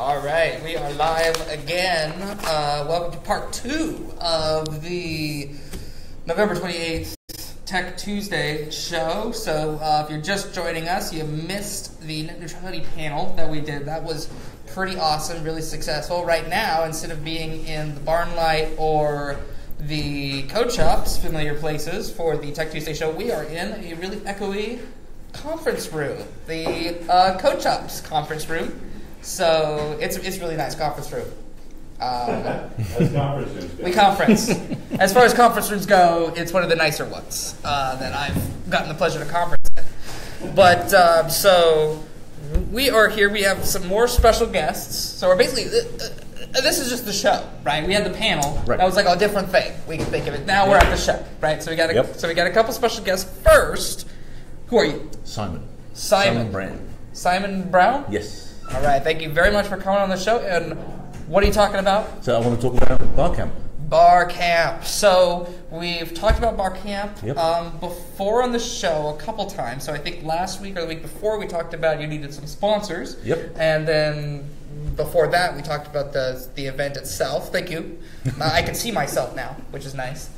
All right, we are live again. Welcome to part 2 of the November 28th Tech Tuesday show. So if you're just joining us, you missed the Net Neutrality panel that we did. That was pretty awesome, really successful. Right now, instead of being in the barn light or the code shops, familiar places for the Tech Tuesday show, we are in a really echoey conference room, the code shops conference room. So it's a really nice conference room. As conference rooms go. We conference. As far as conference rooms go, it's one of the nicer ones that I've gotten the pleasure to conference in. But so we are here. We have some more special guests. So we're basically this is just the show, right? We had the panel. Right. That was like a different thing. We can think of it. Now we're at the show, right? So we got a couple special guests. First, who are you? Simon. Simon Brown. Simon Brown? Yes. All right. Thank you very much for coming on the show. And what are you talking about? So I want to talk about Barcamp. Barcamp. So we've talked about Barcamp Yep. before on the show a couple times. So I think last week or the week before we talked about you needed some sponsors. Yep. And then before that we talked about the event itself. Thank you. I can see myself now, which is nice.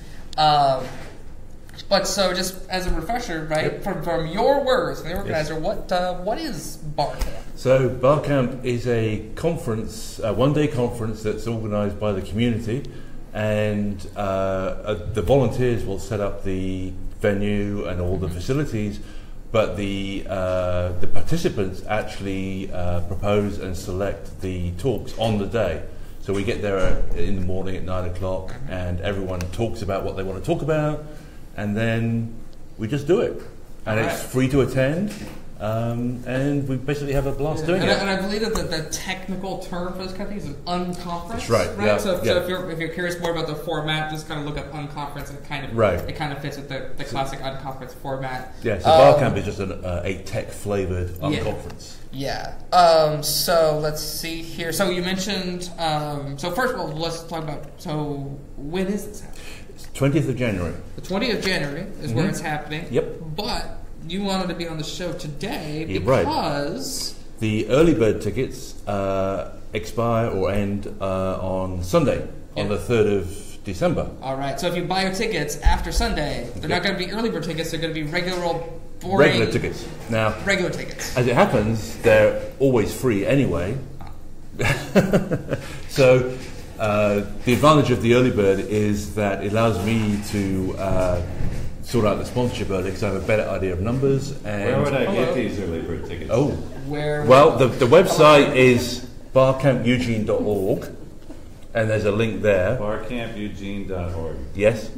But so just as a refresher, right, Yep. from your words, from the organizer, what is Barcamp? So Barcamp is a conference, a one-day conference that's organised by the community, and the volunteers will set up the venue and all the facilities, but the participants actually propose and select the talks on the day. So we get there in the morning at 9 o'clock, and everyone talks about what they want to talk about, and then we just do it. And it's free to attend. And we basically have a blast doing it. And I believe that the technical term for this kind of thing is an unconference. That's right. Yeah, So yeah. if you're curious more about the format, just kind of look up unconference, and it kind of fits with the classic unconference format. Yeah. So Barcamp is just a tech flavored unconference. Yeah. So let's see here. So you mentioned. So first of all, let's talk about. So when is this happening? It's 20th of January. The 20th of January is where it's happening. Yep. But you wanted to be on the show today because the early bird tickets expire or end on Sunday, on the 3rd of December. All right. So if you buy your tickets after Sunday, they're not going to be early bird tickets. They're going to be regular tickets. Now, regular tickets. As it happens, they're always free anyway. So the advantage of the early bird is that it allows me to sort out the sponsorship early because I have a better idea of numbers. And where would I get these early bird tickets? Oh, where? Well, the website is barcampeugene.org, and there's a link there. Barcampeugene.org. Yes,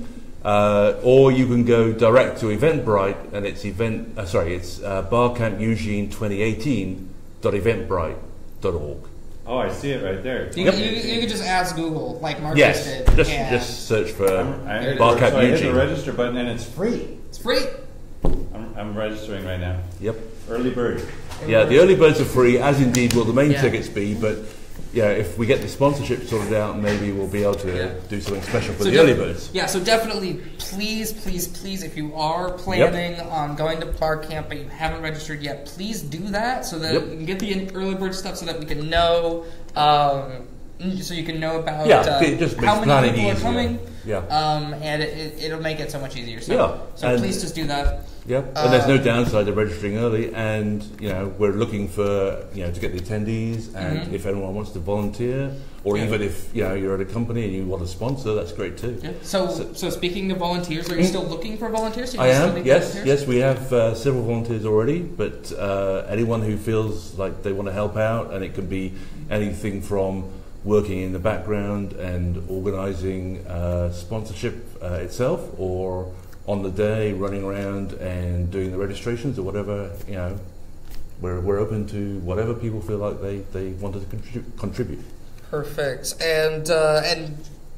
or you can go direct to Eventbrite, and it's barcampeugene2018.eventbrite.org. Oh, I see it right there. You can just ask Google, like Marcus did. Just search for Barcamp Eugene. I hit the register button and it's free. It's free. I'm registering right now. Yep. Early bird. Yeah, the early birds are free, as indeed will the main tickets be. But yeah, if we get the sponsorship sorted out, maybe we'll be able to do something special for the early birds. Yeah, so definitely, please, if you are planning on going to Barcamp but you haven't registered yet, please do that so that you can get the early bird stuff so that we can know. So you can know about how many people are coming. Yeah. And it'll make it so much easier. So please just do that. Yeah, and there's no downside to registering early, and we're looking for to get the attendees, and if anyone wants to volunteer, or even if you're at a company and you want to sponsor, that's great too. Yeah. So speaking of volunteers, are you still looking for volunteers? I am. Yes, we have several volunteers already, but anyone who feels like they want to help out, and it can be anything from working in the background and organising sponsorship itself, or on the day running around and doing the registrations or whatever, we're open to whatever people feel like they wanted to contribute. Perfect. And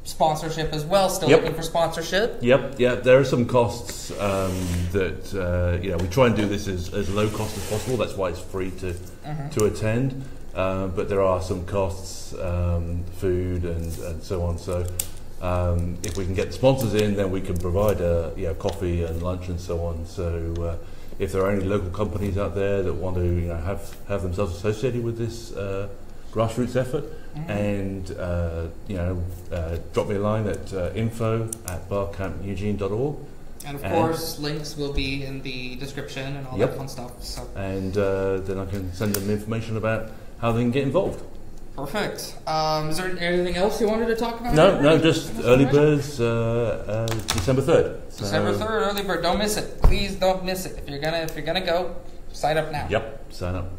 sponsorship as well, still looking for sponsorship? Yep, there are some costs that, we try and do this as low cost as possible, that's why it's free to attend, but there are some costs, food and so on, so if we can get the sponsors in, then we can provide coffee and lunch and so on. So if there are any local companies out there that want to have themselves associated with this grassroots effort. And drop me a line at info@barcampeugene.org. And of course, links will be in the description and all that fun stuff. So. And then I can send them information about how they can get involved. Perfect. Is there anything else you wanted to talk about? No, just early birds, December 3rd. So December 3rd, early bird. Don't miss it. Please don't miss it. If you're gonna go, sign up now. Yep, sign up.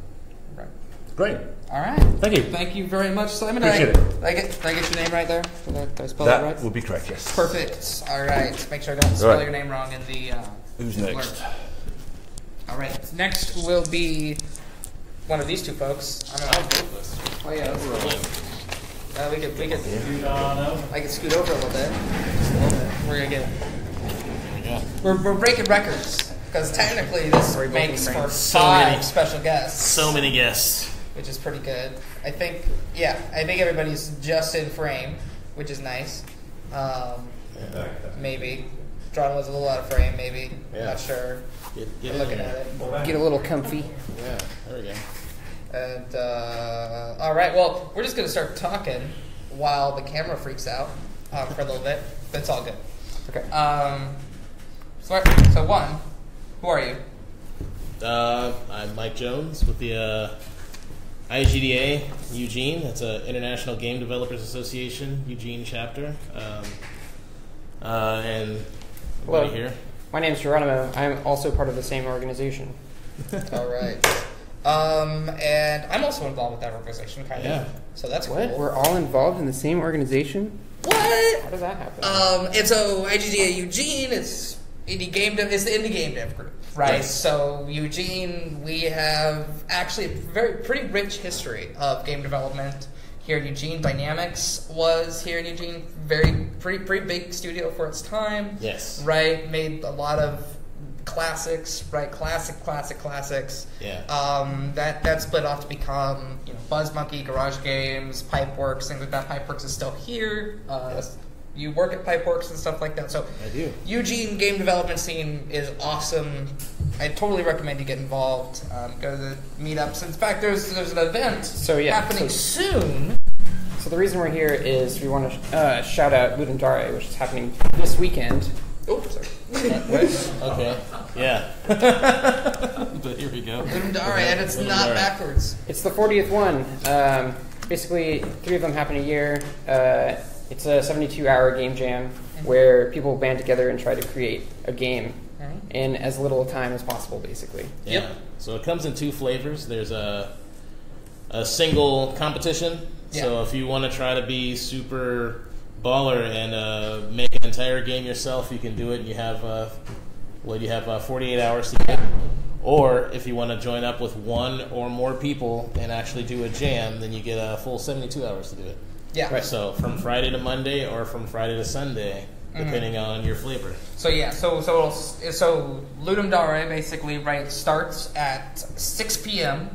Right. Great. All right. Thank you. Thank you very much, Simon. Appreciate it. Did I get your name right there? Did I spell that right? That would be correct, yes. Perfect. All right. Make sure I don't spell your name wrong in the. Who's next? All right. Next will be one of these two folks. I don't know. Oh yeah. We could. I could scoot over a little bit. Just a little bit. We're gonna get. We're breaking records because technically this makes for 5 special guests. So many guests. Which is pretty good. I think everybody's just in frame, which is nice. Maybe. John was a little out of frame, maybe. Yeah. Not sure. Get looking at it. Get a little comfy. Yeah, there we go. And, all right, well, we're just going to start talking while the camera freaks out for a little bit. But it's all good. Okay. So one, who are you? I'm Mike Jones with the IGDA Eugene. That's an International Game Developers Association Eugene chapter. And Hello. here. My name's Jeronimo. I'm also part of the same organization. All right. And I'm also involved with that organization, kind of. So that's What? cool. We're all involved in the same organization? What? How does that happen? And so IGDA Eugene, it's the indie game dev group, right? Yes. So Eugene, we have actually a pretty rich history of game development here in Eugene. Dynamics was here in Eugene, pretty big studio for its time. Yes. Right, made a lot of classics, right? Classics. Yeah. That split off to become, Buzz Monkey, Garage Games, Pipeworks, things like that. Pipeworks is still here. Yes. You work at Pipeworks and stuff like that. So I do. Eugene game development scene is awesome. I totally recommend you get involved. Go to the meetups. In fact, there's an event happening soon. So the reason we're here is we want to shout out Ludum, which is happening this weekend. Oh, sorry. Okay. Yeah. But here we go. Ludum, and it's not backwards. It's the 40th one. Basically, 3 of them happen a year. It's a 72-hour game jam where people band together and try to create a game in as little time as possible, basically. Yeah. Yep. So it comes in 2 flavors. There's a single competition. Yeah. So if you want to try to be super baller and make an entire game yourself, you can do it. And you have 48 hours to do it. Or if you want to join up with 1 or more people and actually do a jam, then you get a full 72 hours to do it. Yeah. Right. So from Friday to Monday or from Friday to Sunday, depending on your flavor. So Ludum Dare basically starts at 6 p.m.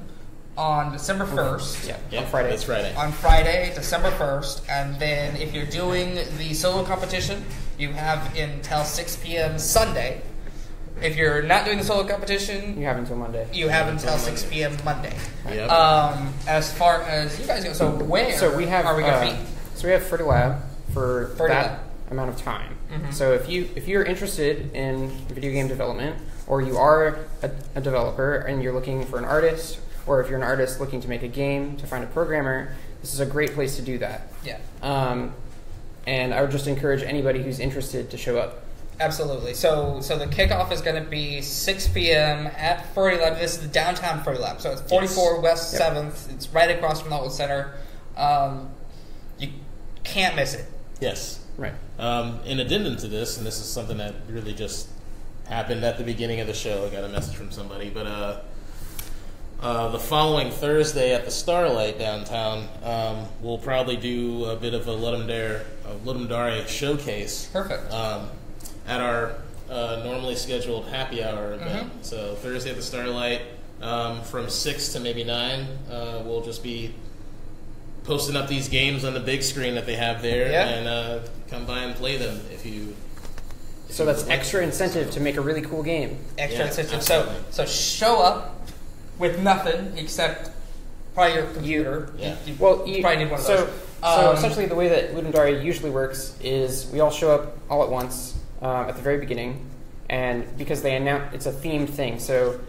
on December 1st. Yeah, on Friday. That's Friday. On Friday, December 1st, and then if you're doing the solo competition, you have until 6 p.m. Sunday. If you're not doing the solo competition, You have until Monday. you have until 6 p.m. Monday. Yep. As far as you guys go, so where So we have are we going to be? So we have Fertilab for Fertilab. that amount of time. So if you're interested in video game development, or you are a developer and you're looking for an artist, or if you're an artist looking to make a game to find a programmer, this is a great place to do that. Yeah. And I would just encourage anybody who's interested to show up. Absolutely. So the kickoff is going to be 6 p.m. at Fertilab. This is the downtown Fertilab. So it's 44 West 7th. It's right across from the Outlet Center. You can't miss it. Yes. Right. In addendum to this, and this is something that really just happened at the beginning of the show. I got a message from somebody, but the following Thursday at the Starlight downtown, we'll probably do a bit of a Ludum Dare showcase. Perfect. At our normally scheduled happy hour event. So Thursday at the Starlight, from 6 to maybe 9, we'll just be posting up these games on the big screen that they have there, and come by and play them if you. So that's extra incentive to make a really cool game. Extra Yeah, incentive. absolutely. So show up with nothing except Probably your computer. Yeah. You Well, probably need one of those. So essentially, the way that Ludum Dare usually works is we all show up all at once at the very beginning, and because they announce it's a themed thing, so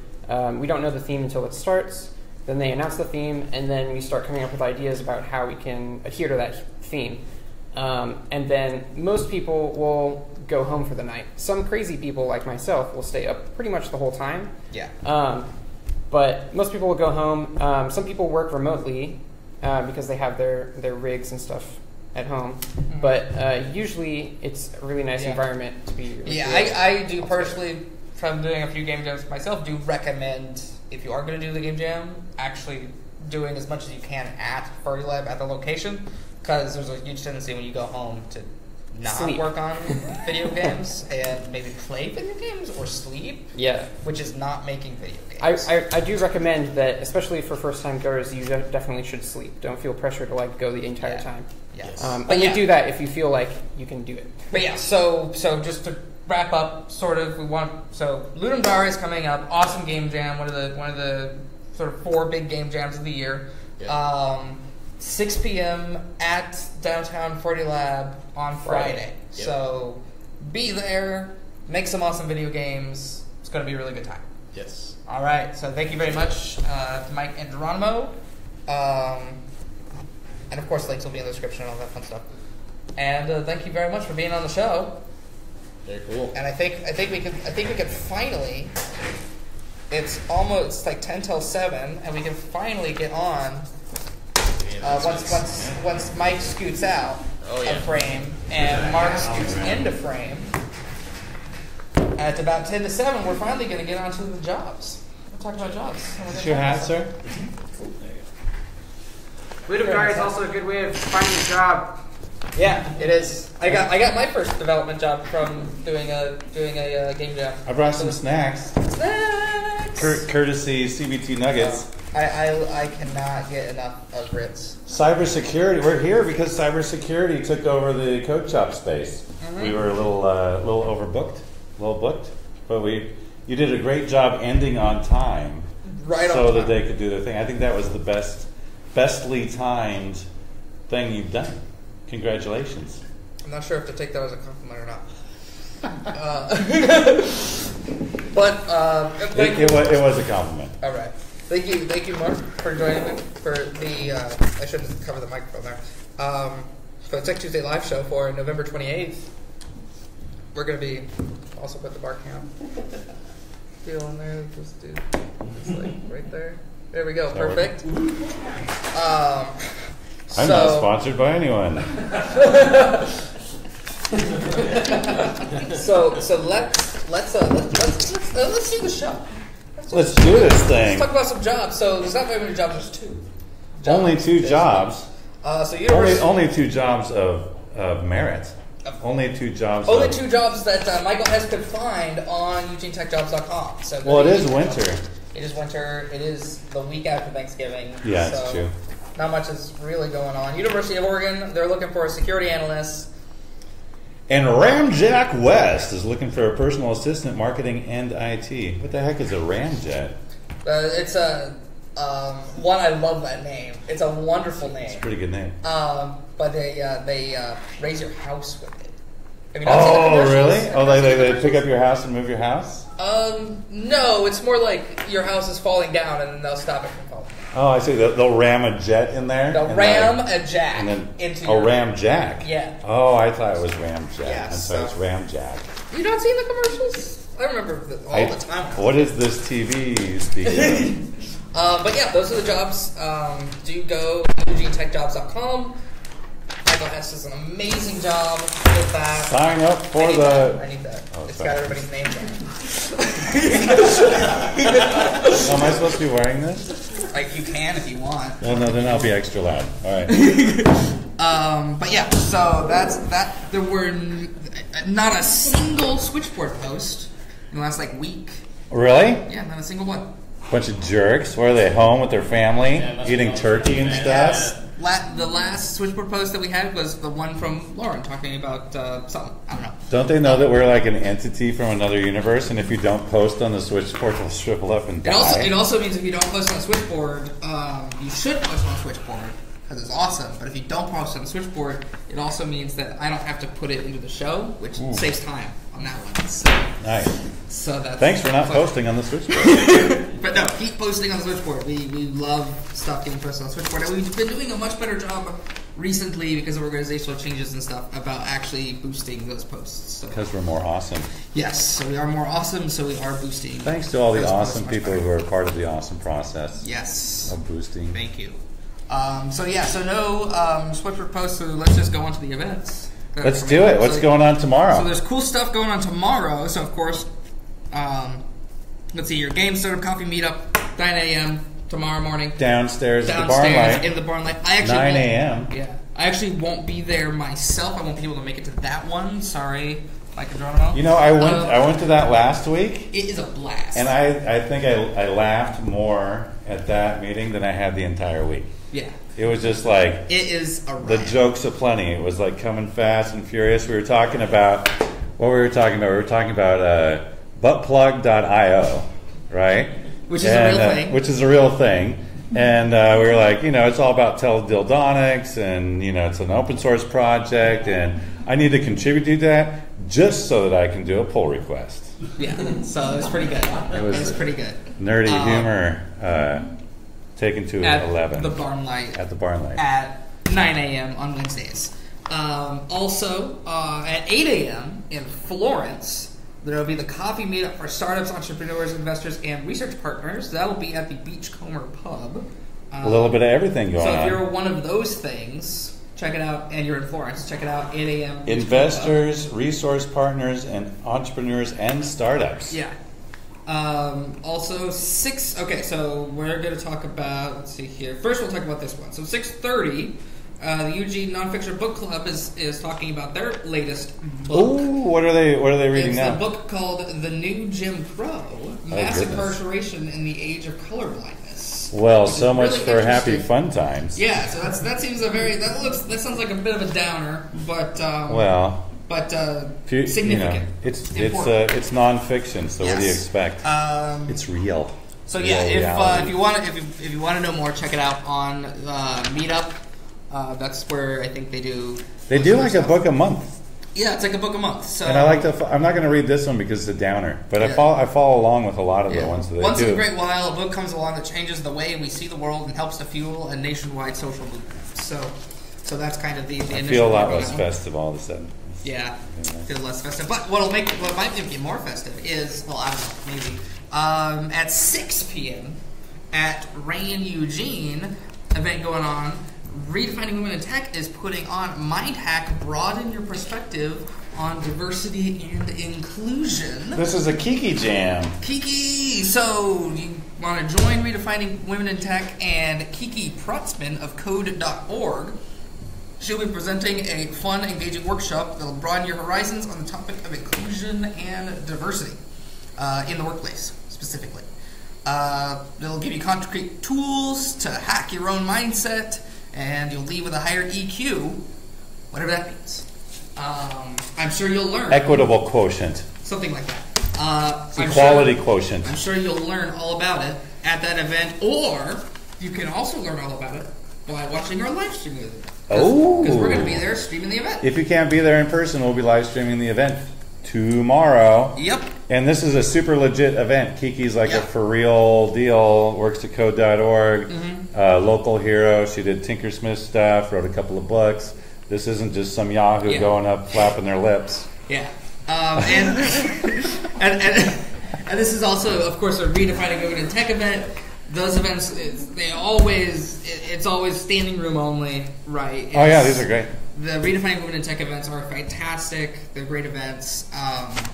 we don't know the theme until it starts. Then they announce the theme, and then we start coming up with ideas about how we can adhere to that theme. And then most people will go home for the night. Some crazy people like myself will stay up pretty much the whole time. Yeah. But most people will go home. Some people work remotely because they have their rigs and stuff at home. Mm-hmm. But usually it's a really nice environment to be. I do personally, from doing a few game jams myself, do recommend, if you are going to do the game jam, actually doing as much as you can at Furry Lab at the location, because there's a huge tendency when you go home to not sleep. Work on video games and maybe play video games or sleep. Yeah. Which is not making video games. I do recommend that, especially for first-time goers, you definitely should sleep. Don't feel pressure to like go the entire time. Yes. Only do that if you feel like you can do it. But yeah, so just to wrap up, sort of, Ludum Dare is coming up. Awesome game jam, one of the sort of 4 big game jams of the year. Yeah. 6 p.m. at downtown 40 Lab on Friday. Yep. So be there, make some awesome video games. It's going to be a really good time. Yes. All right. So thank you very much to Mike and Geronimo. And of course, links will be in the description and all that fun stuff. And thank you very much for being on the show. Very cool. And I think we could finally. It's almost like 10 till 7, and we can finally get on. Once Mike scoots out of frame and Mark scoots into frame, at about 10 to 7, we're finally going to get onto the jobs. We'll talk about jobs. Is your hat, sir? Ludum Dare is also a good way of finding a job. Yeah, it is. I got my first development job from doing a game jam. I brought some snacks. Snacks. Courtesy CB2 Nuggets. I cannot get enough of Ritz. Cybersecurity. We're here because cybersecurity took over the code shop space. Mm-hmm. We were a little overbooked, but you did a great job ending on time, Right so on that time. they could do their thing. I think that was the bestly timed thing you've done. Congratulations. I'm not sure if to take that as a compliment or not. But It was a compliment. all right. Thank you, Mark, for joining me for the. I shouldn't cover the microphone there. For the TechTuesday live show for November 28th, we're going to be also put the Barcamp deal in there. Just do it's like right there. There we go. Perfect. I'm not sponsored by anyone. So let's do the show. Let's do this thing. Let's talk about some jobs. So there's not very many jobs. There's 2. Only 2 jobs. So university. Only 2 jobs of merit. Only 2 jobs. Only 2 jobs that Michael Hess could find on EugeneTechJobs.com. So well, it is winter. It is winter. It is the week after Thanksgiving. Yeah, so it's true. Not much is really going on. University of Oregon, they're looking for a security analyst. And Ramjack West is looking for a personal assistant, marketing, and IT. What the heck is a ramjet? It's a one. I love that name. It's a wonderful name. It's a pretty good name. But they raise your house with it. Have you not seen the commercials? Really? Have Oh, you not seen the they commercials? pick up your house and move your house? No. It's more like your house is falling down, and then they'll stop it from falling down. Oh, I see. They'll ram a jet in there? They'll and ram a jack and then, into Oh, your... ram jack? Yeah. Oh, I thought it was ramjet. Yeah, and so it's ramjack. You not seen the commercials? I remember all the time. What is this TV you speak of? But yeah, those are the jobs. Do go to EugeneTechJobs.com. Michael Hess does an amazing job with that. Sign up for I need the... that. Oh, It's sorry. got everybody's names on it. Am I supposed to be wearing this? Like, you can if you want. Well, no, then I'll be extra loud. All right. But yeah, so that's that. There were not a single switchboard post in the last week. Really? Yeah, not a single one. Bunch of jerks. Where are they? Home with their family? Yeah, must Eating be turkey and stuff? The last switchboard post that we had was the one from Lauren talking about something. I don't know. Don't they know that we're like an entity from another universe, and if you don't post on the switchboard, it'll shrivel up and die? It also means if you don't post on the switchboard, you should post on the switchboard because it's awesome. But if you don't post on the switchboard, it also means that I don't have to put it into the show, which saves time on that one. So, Nice. So that's Thanks for not posting on the switchboard. But no, keep posting on the switchboard. We love stuff getting posted on the switchboard, and we've been doing a much better job recently because of organizational changes and stuff about actually boosting those posts. Because we're more awesome. Yes, so we are more awesome, so we are boosting. Thanks to all the those awesome posts people much who are part of the awesome process Yes. of boosting. Thank you. So no switchboard posts, so let's just go on to the events. Let's do it. What's going on tomorrow? So there's cool stuff going on tomorrow. So of course, let's see, your game startup coffee meetup, 9 a.m. tomorrow morning. Downstairs at the barn light. In the barn light. I actually 9 a.m. Yeah. I actually won't be there myself. I won't be able to make it to that one. Sorry, Mike and Geronimo. You know, I went to that last week. It is a blast. And I think I laughed more at that meeting than I had the entire week. Yeah. It was just like... It is a the jokes aplenty. It was like coming fast and furious. We were talking about... What we were talking about? We were talking about buttplug.io, right? Which is a real thing. Which is a real thing. And we were like, it's all about teledildonics, and, it's an open source project, and I need to contribute to that just so that I can do a pull request. Yeah, so it was pretty good. It was pretty good. Nerdy humor taken to 11. At the barn light. At 9 a.m. on Wednesdays. Also, at 8 a.m. in Florence, there will be the coffee meetup for startups, entrepreneurs, investors, and research partners. That will be at the Beachcomber Pub. A little bit of everything going on. So if you're one of those things, check it out. And you're in Florence, check it out, 8 a.m. Investors, resource partners, and entrepreneurs and startups. Yeah. Also, so we're going to talk about, let's see here. First, we'll talk about this one. So 6:30, the Eugene Nonfiction Book Club is talking about their latest book. Ooh, what are they reading now? It's a book called The New Jim Crow, Mass Incarceration in the Age of Colorblindness. Well, so much really for happy fun times. Yeah, so that seems that sounds like a bit of a downer, but significant. It's nonfiction. So what do you expect? It's real. So yeah, if you want to know more, check it out on Meetup. That's where I think they do. They do like stuff. A book a month. Yeah, it's like a book a month. So, and I like to. I'm not going to read this one because it's a downer, but I follow along with a lot of the ones that they do. Once in a great while, a book comes along that changes the way we see the world and helps to fuel a nationwide social movement. So that's kind of the I feel a lot less festive all of a sudden. Yeah, feel less festive. But what might make it more festive is, well, I don't know, maybe at 6 p.m. at Rain Eugene, event going on. Redefining Women in Tech is putting on Mind Hack, broaden your perspective on diversity and inclusion. This is a Kiki jam. Kiki! So, you want to join Redefining Women in Tech and Kiki Prutzman of Code.org. She'll be presenting a fun, engaging workshop that will broaden your horizons on the topic of inclusion and diversity in the workplace, specifically. It'll give you concrete tools to hack your own mindset, and you'll leave with a higher EQ, whatever that means. I'm sure you'll learn. Equitable quotient. Something like that. Equality quotient. I'm sure you'll learn all about it at that event, or you can also learn all about it by watching our live stream of it. Because we're going to be there streaming the event. If you can't be there in person, we'll be live streaming the event tomorrow. Yep. And this is a super legit event. Kiki's like a for real deal, works at code.org, local hero. She did Tinkersmith stuff, wrote a couple of books. This isn't just some Yahoo going up flapping their lips. Yeah. And this is also, of course, a Redefining Women in Tech event. Those events, it's always standing room only, right? These are great. The Redefining Women in Tech events are fantastic. They're great events.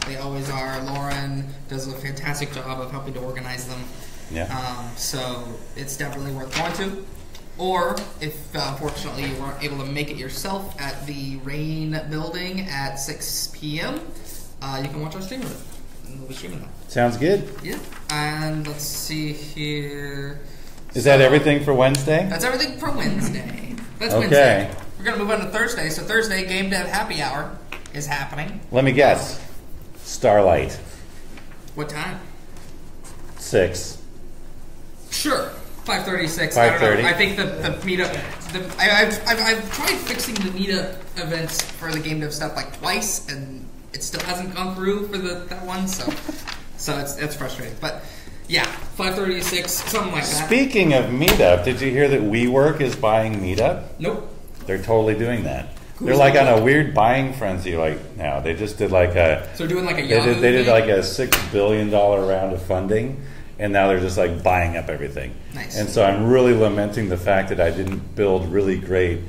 They always are. Lauren does a fantastic job of helping to organize them. Yeah. So it's definitely worth going to. Or if, unfortunately, you weren't able to make it yourself at the Rain building at 6 p.m., you can watch our stream of it. And we'll be streaming that. Sounds good. Yeah. And let's see here. Is that everything for Wednesday? That's everything for Wednesday. That's Wednesday. We're going to move on to Thursday. So Thursday, Game Dev Happy Hour. is happening. Let me guess. Starlight. What time? 6. Sure, 5:36. 5:30. I don't know. I think the meetup. I've tried fixing the meetup events for the game dev stuff like twice, and it still hasn't gone through for that one. So it's frustrating. But yeah, 5:36, something like that. Speaking of meetup, did you hear that WeWork is buying Meetup? Nope. They're totally doing that. Who's They're like on that? a weird buying frenzy right now. They just did like a. So they're doing like a They Yahoo did thing? like a $6 billion round of funding, and now they're just like buying up everything. Nice. And so I'm really lamenting the fact that I didn't build really great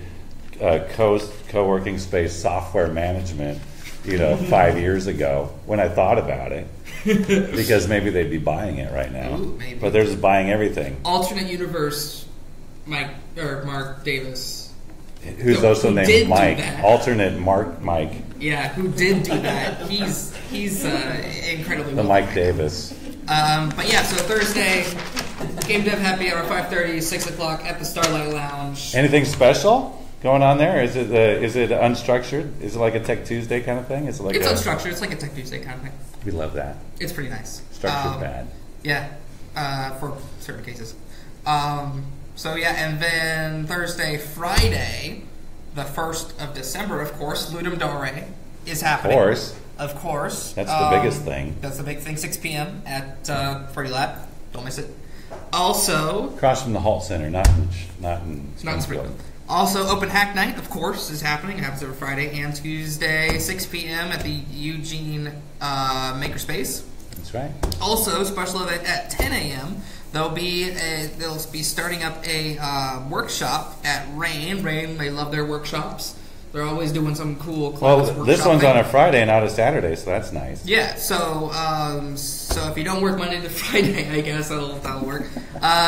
co-working space software management, 5 years ago when I thought about it, because maybe they'd be buying it right now. Ooh, maybe. But they're just buying everything. Alternate universe, Mark Davis. Who's Who also did named do Mike. that. Alternate Mike. Yeah, who did do that? He's incredibly The well Mike right Davis. But yeah, so Thursday, Game Dev Happy Hour 5:30, 6 o'clock at the Starlight Lounge. Anything special going on there? Is it unstructured? Is it like a Tech Tuesday kind of thing? Is it like It's unstructured. It's like a Tech Tuesday kind of thing. We love that. It's pretty nice. Structured bad. Yeah, for certain cases. So yeah, and then Thursday, Friday, the 1st of December, of course, Ludum Dare is happening. Of course. That's the biggest thing. That's the big thing, 6 p.m. at Freddy Lab. Don't miss it. Also, Across from the Halt Center, not in Springfield. Also, Open Hack Night, of course, is happening. It happens every Friday and Tuesday, 6 p.m. at the Eugene Makerspace. That's right. Also, special event at 10 a.m. They'll be starting up a workshop at Rain. Rain, they love their workshops. They're always doing some cool class Well, this one's on a Friday, not a Saturday, so that's nice. Yeah, so if you don't work Monday to Friday, I guess that'll work.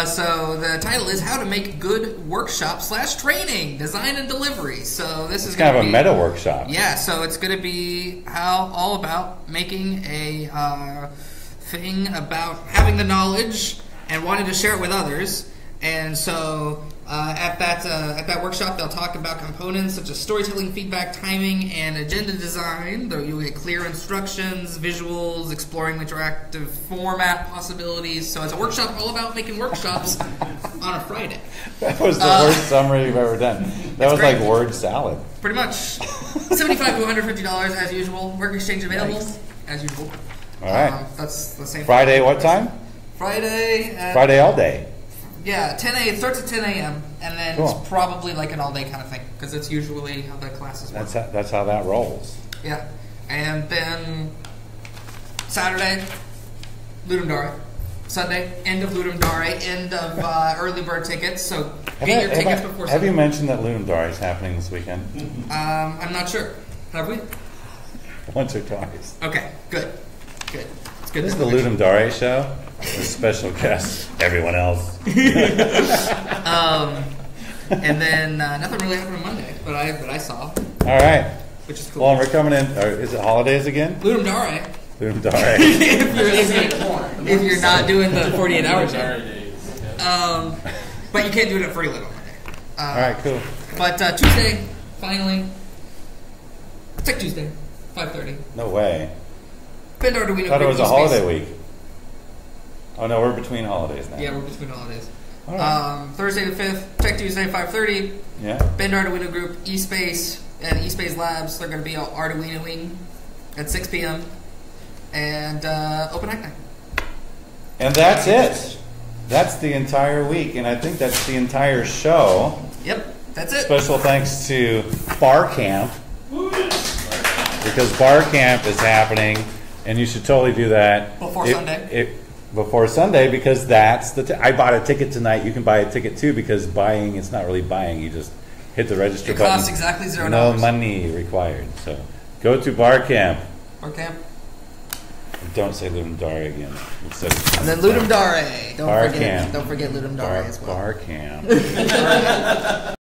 So the title is How to Make Good Workshop / Training, Design and Delivery. So this is kind of a meta workshop. Yeah, so it's going to be all about making a thing about having the knowledge and wanting to share it with others. And so at that workshop, they'll talk about components such as storytelling, feedback, timing, and agenda design. You'll get clear instructions, visuals, exploring interactive format possibilities. So it's a workshop all about making workshops on a Friday. That was the worst summary you've ever done. That was great. like word salad. Pretty much. $75 to $150 as usual. Work exchange available as usual. All right. That's the same. Friday, what time? Friday all day. Yeah, 10 a.m. It starts at 10 a.m. and then Cool. it's probably like an all-day kind of thing because it's usually how the classes work. That's how that rolls. Yeah, and then Saturday, Ludum Dare. Sunday, end of Ludum Dare, end of early bird tickets. So get your tickets before Sunday. Have you mentioned that Ludum Dare is happening this weekend? I'm not sure. Have we? Once or twice. Okay, good. It's good. This is the Ludum Dare show. With special guest, everyone else. And then nothing really happened on Monday, but I saw. All right. Which is cool. Well, we're coming in. Is it holidays again? Ludum Dare. Ludum Dare. if you're not doing the 48 hours. But you can't do it at free Ludum Monday. All right, cool. But Tuesday, finally, Tech Tuesday, 5:30. No way. Bend Arduino. I thought it was a Space. holiday week. Oh no, we're between holidays now. Yeah, we're between holidays. All right. Thursday the 5th, Tech Tuesday, 5:30. Yeah. Bend Arduino Group, eSpace, and eSpace Labs. They're going to be Arduinoing at 6 p.m. And Open Hack Night. And that's it. That's the entire week, and I think that's the entire show. Yep, that's it. Special thanks to Barcamp, because Barcamp is happening, and you should totally do that Before Sunday. Before Sunday, because that's I bought a ticket tonight. You can buy a ticket too, because buying, it's not really buying. You just hit the register button. It costs exactly $0. No money required. So go to Barcamp. Barcamp. Don't say Ludum Dare again. And then Ludum Dare. Don't Barcamp. forget Ludum Dare as well. Barcamp.